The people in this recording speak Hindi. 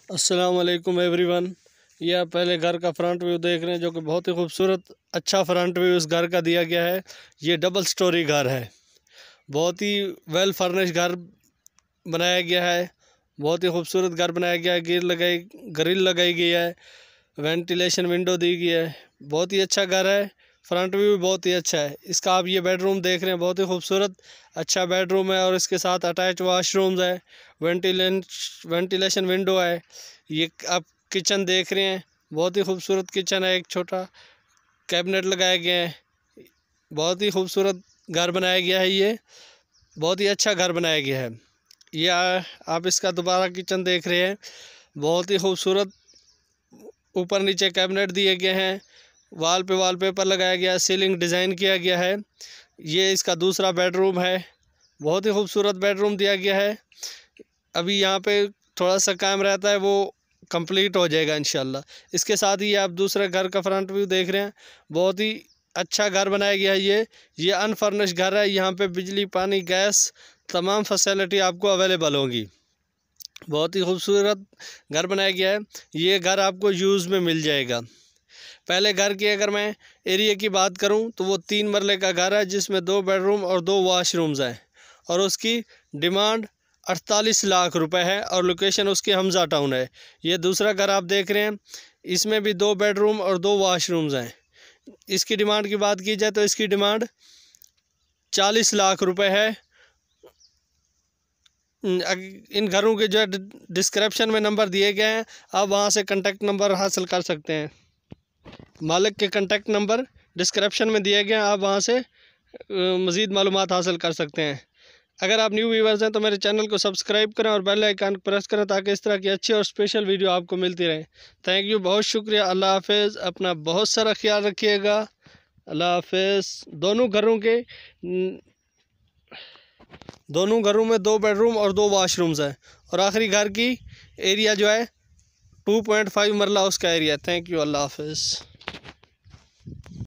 अस्सलाम वालेकुम एवरीवन। ये आप पहले घर का फ्रंट व्यू देख रहे हैं जो कि बहुत ही खूबसूरत अच्छा फ्रंट व्यू इस घर का दिया गया है। ये डबल स्टोरी घर है, बहुत ही वेल फर्निश घर बनाया गया है, बहुत ही खूबसूरत घर बनाया गया है। ग्रिल लगाई गई है, वेंटिलेशन विंडो दी गई है, बहुत ही अच्छा घर है। फ्रंट व्यू भी बहुत ही अच्छा है इसका। आप ये बेडरूम देख रहे हैं, बहुत ही खूबसूरत अच्छा बेडरूम है और इसके साथ अटैच वाशरूम्स है, वेंटिलेशन विंडो है। ये आप किचन देख रहे हैं, बहुत ही खूबसूरत किचन है, एक छोटा कैबिनेट लगाया गया है। बहुत ही खूबसूरत घर बनाया गया है, ये बहुत ही अच्छा घर बनाया गया है। ये आप इसका दोबारा किचन देख रहे हैं, बहुत ही खूबसूरत ऊपर नीचे कैबिनेट दिए गए हैं, वाल पे वॉलपेपर लगाया गया है, सीलिंग डिज़ाइन किया गया है। ये इसका दूसरा बेडरूम है, बहुत ही खूबसूरत बेडरूम दिया गया है। अभी यहाँ पे थोड़ा सा काम रहता है, वो कंप्लीट हो जाएगा इंशाल्लाह। इसके साथ ही आप दूसरे घर का फ्रंट व्यू देख रहे हैं, बहुत ही अच्छा घर बनाया गया है। ये अनफर्निश घर है, यहाँ पे बिजली पानी गैस तमाम फैसिलिटी आपको अवेलेबल होंगी। बहुत ही खूबसूरत घर बनाया गया है। ये घर आपको यूज़ में मिल जाएगा। पहले घर की अगर मैं एरिया की बात करूं तो वो 3 मरले का घर है जिसमें 2 बेडरूम और 2 वॉशरूम्स हैं और उसकी डिमांड 48 लाख रुपए है और लोकेशन उसकी हमज़ा टाउन है। ये दूसरा घर आप देख रहे हैं, इसमें भी 2 बेडरूम और 2 वॉशरूम्स हैं। इसकी डिमांड की बात की जाए तो इसकी डिमांड 40 लाख रुपए है। इन घरों के जो है डिस्क्रिप्शन में नंबर दिए गए हैं, आप वहां से कॉन्टैक्ट नंबर हासिल कर सकते हैं। मालिक के कॉन्टैक्ट नंबर डिस्क्रिप्शन में दिए गए हैं, आप वहां से मज़ीद मालूमात हासिल कर सकते हैं। अगर आप न्यू व्यूअर्स हैं तो मेरे चैनल को सब्सक्राइब करें और बेल आइकन प्रेस करें ताकि इस तरह की अच्छी और स्पेशल वीडियो आपको मिलती रहे। थैंक यू, बहुत शुक्रिया। अल्लाह हाफिज़। अपना बहुत सारा ख्याल रखिएगा। अल्लाह हाफिज़। दोनों घरों में 2 बेडरूम और 2 वॉशरूम्स हैं और आखिरी घर की एरिया जो है 2.5 मरला उसका एरिया। थैंक यू, अल्लाह हाफिज़।